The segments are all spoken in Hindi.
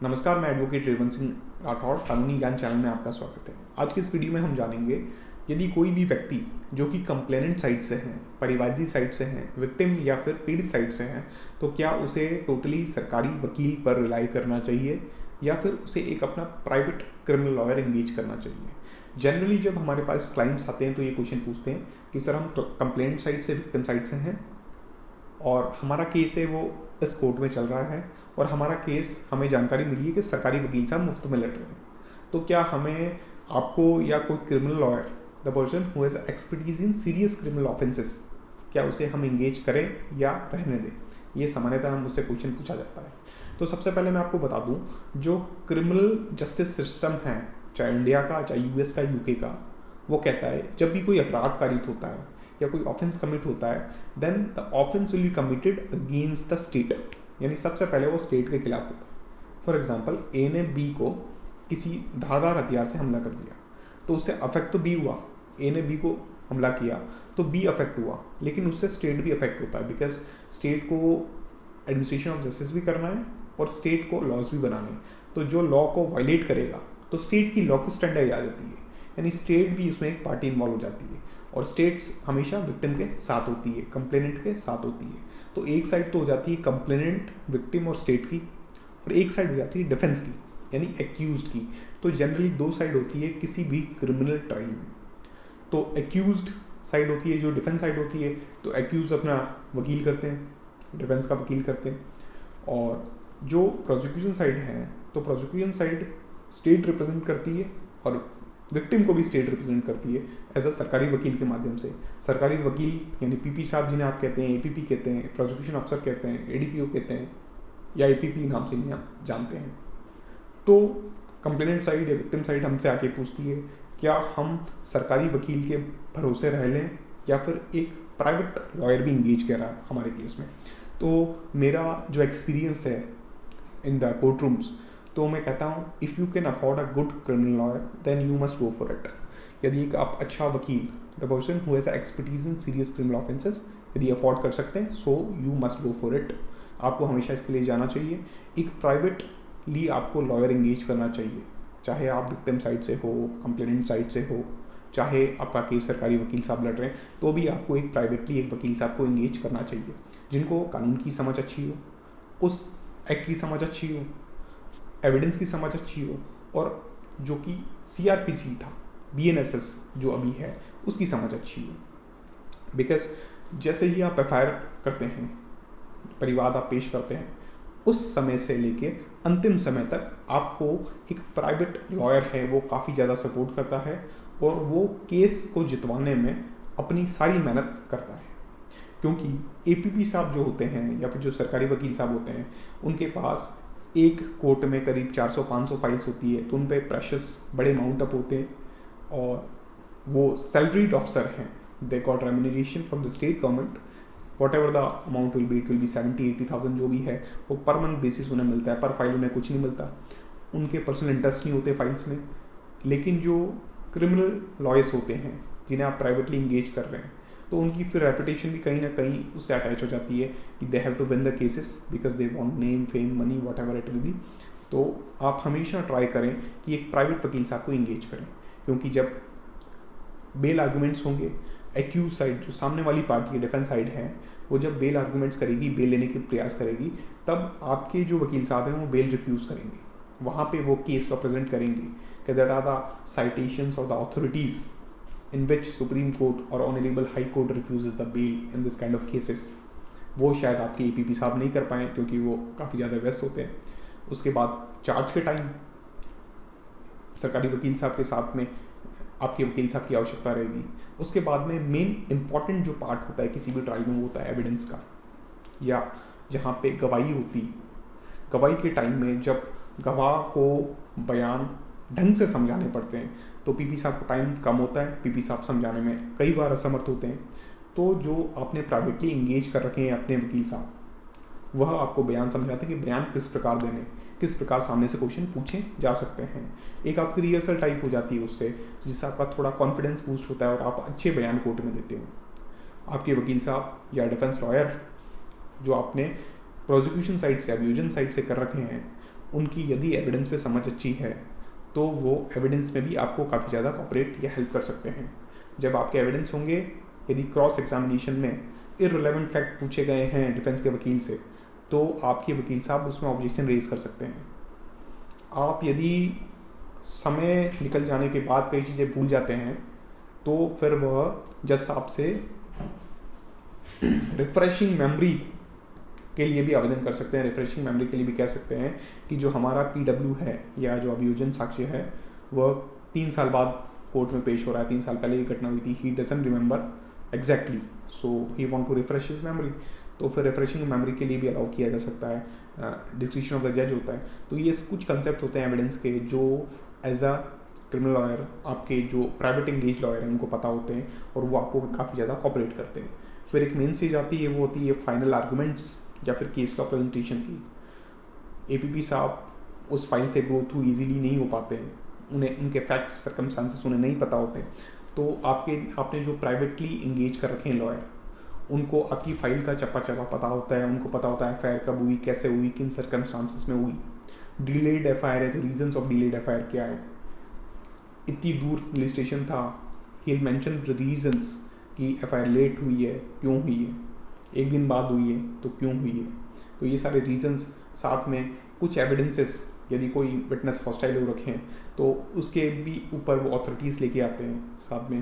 नमस्कार, मैं एडवोकेट रेवंत सिंह राठौड़, कानूनी ज्ञान चैनल में आपका स्वागत है। आज की इस वीडियो में हम जानेंगे, यदि कोई भी व्यक्ति जो कि कंप्लेनेंट साइड से हैं, परिवादी साइड से हैं, विक्टिम या फिर पीड़ित साइड से हैं, तो क्या उसे टोटली सरकारी वकील पर रिलाई करना चाहिए या फिर उसे एक अपना प्राइवेट क्रिमिनल लॉयर एंगेज करना चाहिए। जनरली जब हमारे पास क्लाइंट्स आते हैं तो ये क्वेश्चन पूछते हैं कि सर, हम कंप्लेनेंट साइड से, विक्टिम साइड से हैं और हमारा केस है वो इस कोर्ट में चल रहा है और हमारा केस, हमें जानकारी मिली है कि सरकारी वकील साहब मुफ्त में लड़ रहे हैं, तो क्या हमें आपको या कोई criminal lawyer, the person who has expertise in serious criminal offences, क्या उसे हम इंगेज करें या रहने दें। ये सामान्यतः मुझसे क्वेश्चन पूछा जाता है। तो सबसे पहले मैं आपको बता दूं, जो क्रिमिनल जस्टिस सिस्टम है, चाहे इंडिया का, चाहे यूएस का, यूके का, वो कहता है जब भी कोई अपराध कारित होता है या कोई ऑफेंस कमिट होता है, then the offence will be committed against the state, यानी सबसे पहले वो स्टेट के खिलाफ होता है। फॉर एग्जाम्पल, ए ने बी को किसी धारदार हथियार से हमला कर दिया, तो उससे अफेक्ट तो बी हुआ। ए ने बी को हमला किया तो बी अफेक्ट हुआ, लेकिन उससे स्टेट भी अफेक्ट होता है, बिकॉज स्टेट को एडमिनिस्ट्रेशन ऑफ जस्टिस भी करना है और स्टेट को लॉज भी बनाने हैं। तो जो लॉ को वायलेट करेगा तो स्टेट की लॉ की स्टैंडर्ड आ जाती है, यानी स्टेट भी इसमें एक पार्टी इन्वॉल्व हो जाती है। और स्टेट्स हमेशा विक्टिम के साथ होती है, कंप्लेनेंट के साथ होती है। तो एक साइड तो हो जाती है कंप्लेनेंट, विक्टिम और स्टेट की, और एक साइड हो जाती है डिफेंस की, यानी एक्यूज्ड की। तो जनरली दो साइड होती है किसी भी क्रिमिनल ट्रायल में। तो एक्यूज्ड साइड होती है, जो डिफेंस साइड होती है, तो एक्यूज अपना वकील करते हैं, डिफेंस का वकील करते हैं। और जो प्रोसिक्यूशन साइड है, तो प्रोसिक्यूशन साइड स्टेट रिप्रेजेंट करती है और विक्टिम को भी स्टेट रिप्रेजेंट करती है एज अ सरकारी वकील के माध्यम से। सरकारी वकील यानी पीपी साहब, जिन्हें आप कहते हैं, एपीपी कहते हैं, प्रोसिक्यूशन अफसर कहते हैं, एडीपीओ कहते हैं, या एपीपी नाम से नहीं आप जानते हैं। तो कंप्लेनेंट साइड या विक्टिम साइड हमसे आके पूछती है, क्या हम सरकारी वकील के भरोसे रह लें या फिर एक प्राइवेट लॉयर भी इंगेज कर रहा है हमारे केस में। तो मेरा जो एक्सपीरियंस है इन द कोर्ट रूम्स, तो मैं कहता हूँ, if you can afford a good criminal lawyer then you must go for it. यदि एक आप अच्छा वकील, the person who has expertise in serious criminal offences, यदि अफोर्ड कर सकते हैं, so you must go for it. आपको हमेशा इसके लिए जाना चाहिए। एक प्राइवेटली आपको लॉयर इंगेज करना चाहिए, चाहे आप विक्टिम साइड से हो, कंप्लेनेंट साइड से हो, चाहे आपका केस सरकारी वकील साहब लड़ रहे हैं, तो भी आपको एक प्राइवेटली एक वकील साहब को इंगेज करना चाहिए, जिनको कानून की समझ अच्छी हो, उस एक्ट की समझ अच्छी हो, एविडेंस की समझ अच्छी हो, और जो कि सीआरपीसी था, बीएनएसएस जो अभी है, उसकी समझ अच्छी हो। बिकॉज जैसे ही आप एफआईआर करते हैं, परिवाद आप पेश करते हैं, उस समय से लेके अंतिम समय तक आपको एक प्राइवेट लॉयर है वो काफ़ी ज़्यादा सपोर्ट करता है और वो केस को जितवाने में अपनी सारी मेहनत करता है। क्योंकि एपीपी साहब जो होते हैं या फिर जो सरकारी वकील साहब होते हैं, उनके पास एक कोर्ट में करीब 400-500 फाइल्स होती है, तो उन पर प्रेशर्स बड़े माउंट अप होते हैं और वो सैलरीड ऑफिसर हैं। They got remuneration from the state government, what ever the amount will be, it will B 70,000-80,000 जो भी है, वो पर मंथ बेसिस उन्हें मिलता है, पर फाइल उन्हें कुछ नहीं मिलता। उनके पर्सनल इंटरेस्ट नहीं होते फाइल्स में। लेकिन जो क्रिमिनल लॉयर्स होते हैं जिन्हें आप प्राइवेटली इंगेज कर रहे हैं, तो उनकी फिर रेपुटेशन भी कहीं ना कहीं उससे अटैच हो जाती है कि they have to win the cases because they want name, fame, money, whatever it will be. तो आप हमेशा ट्राई करें कि एक प्राइवेट वकील साहब को इंगेज करें, क्योंकि जब बेल आर्गूमेंट्स होंगे, एक्यूज साइड जो सामने वाली पार्टी है, डिफेंस साइड है, वो जब बेल आर्गूमेंट्स करेगी, बेल लेने के प्रयास करेगी, तब आपके जो वकील साहब हैं वो बेल रिफ्यूज़ करेंगे। वहाँ पे वो केस को प्रेजेंट करेंगे कि that are the citations of the authorities in which Supreme Court or Honorable High Court refuses the bail in this kind of cases। वो शायद आपके एपीपी साहब नहीं कर पाएँ क्योंकि वो काफ़ी ज़्यादा व्यस्त होते हैं। उसके बाद चार्ज के टाइम सरकारी वकील साहब के साथ में आपके वकील साहब की आवश्यकता रहेगी। उसके बाद में मेन इंपॉर्टेंट जो पार्ट होता है किसी भी ट्रायल में, वो होता है एविडेंस का, या जहाँ पे गवाही होती। गवाही के टाइम में जब गवाह को बयान ढंग से समझाने पड़ते हैं, तो पीपी साहब को टाइम कम होता है, पीपी साहब समझाने में कई बार असमर्थ होते हैं। तो जो आपने प्राइवेटली इंगेज कर रखे हैं अपने वकील साहब, वह आपको बयान समझाते हैं कि बयान किस प्रकार देने, किस प्रकार सामने से क्वेश्चन पूछे जा सकते हैं। एक आपकी रिहर्सल टाइप हो जाती है उससे, जिससे आपका थोड़ा कॉन्फिडेंस बूस्ट होता है और आप अच्छे बयान कोर्ट में देते हो। आपके वकील साहब या डिफेंस लॉयर जो आपने प्रोसिक्यूशन साइड से, अब्यूजन साइड से कर रखे हैं, उनकी यदि एविडेंस पे समझ अच्छी है तो वो एविडेंस में भी आपको काफ़ी ज़्यादा कॉपरेट या हेल्प कर सकते हैं। जब आपके एविडेंस होंगे, यदि क्रॉस एग्जामिनेशन में इररिलेवेंट फैक्ट पूछे गए हैं डिफेंस के वकील से, तो आपके वकील साहब उसमें ऑब्जेक्शन रेज कर सकते हैं। आप यदि समय निकल जाने के बाद कई चीज़ें भूल जाते हैं तो फिर वह जज साहब से रिफ्रेशिंग मेमोरी के लिए भी आवेदन कर सकते हैं। रिफ्रेशिंग मेमोरी के लिए भी कह सकते हैं कि जो हमारा PW है या जो अभियोजन साक्ष्य है वह 3 साल बाद कोर्ट में पेश हो रहा है, 3 साल पहले ये घटना हुई थी, he doesn't remember exactly, so he want to refresh his memory, तो फिर रिफ्रेशिंग मेमोरी के लिए भी अलाउ किया जा सकता है, डिस्क्रिप्शन ऑफ द जज होता है। तो ये कुछ कंसेप्ट होते हैं एविडेंस के जो एज अ क्रिमिनल लॉयर, आपके जो प्राइवेट एंगेज लॉयर हैं उनको पता होते हैं और वो आपको काफ़ी ज़्यादा कॉपरेट करते हैं। फिर एक मेन स्टेज आती है, वो होती है फाइनल आर्गूमेंट्स या फिर केस का प्रेजेंटेशन की। APP साहब उस फाइल से ग्रो थ्रू ईजिली नहीं हो पाते हैं, उन्हें उनके फैक्ट्स सर्कमस्टांसेस उन्हें नहीं पता होते, तो आपने जो प्राइवेटली इंगेज कर रखे हैं लॉयर, उनको आपकी फाइल का चप्पा चप्पा पता होता है, उनको पता होता है FIR कब हुई, कैसे हुई, किन सर्कमस्टांसेस में हुई। डिलेड FIR है तो रीजंस ऑफ डिलेड FIR क्या है, इतनी दूर पुलिस स्टेशन था, he will mention the reasons कि FIR लेट हुई है, क्यों हुई है, एक दिन बाद हुई है तो क्यों हुई है। तो ये सारे रीजंस, साथ में कुछ एविडेंसेस, यदि कोई विटनेस हॉस्टाइल हो रखे हैं तो उसके भी ऊपर वो अथॉरिटीज़ लेके आते हैं, साथ में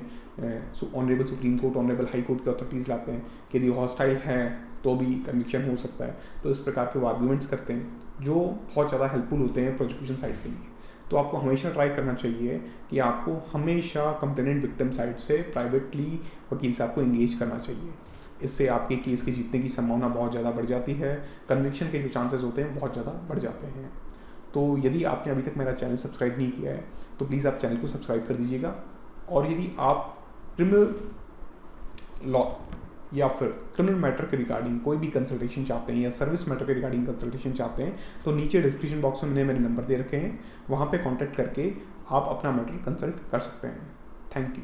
honourable supreme court, honourable high court के अथॉरिटीज़ लाते हैं कि यदि हॉस्टाइल है तो भी कन्विक्शन हो सकता है। तो इस प्रकार के वो आर्गूमेंट्स करते हैं जो बहुत ज़्यादा हेल्पफुल होते हैं प्रोसिक्यूशन साइड के लिए। तो आपको हमेशा ट्राई करना चाहिए कि आपको हमेशा कंप्लेनेंट विक्टिम साइड से प्राइवेटली वकील साहब को एंगेज करना चाहिए। इससे आपके केस के जीतने की संभावना बहुत ज़्यादा बढ़ जाती है, कन्विक्शन के जो चांसेस होते हैं बहुत ज़्यादा बढ़ जाते हैं। तो यदि आपने अभी तक मेरा चैनल सब्सक्राइब नहीं किया है तो प्लीज़ आप चैनल को सब्सक्राइब कर दीजिएगा। और यदि आप क्रिमिनल लॉ या फिर क्रिमिनल मैटर के रिगार्डिंग कोई भी कंसल्टेशन चाहते हैं या सर्विस मैटर के रिगार्डिंग कंसल्टेशन चाहते हैं तो नीचे डिस्क्रिप्शन बॉक्स में मैंने मेरे नंबर दे रखे हैं, वहाँ पे कांटेक्ट करके आप अपना मैटर कंसल्ट कर सकते हैं। Thank you.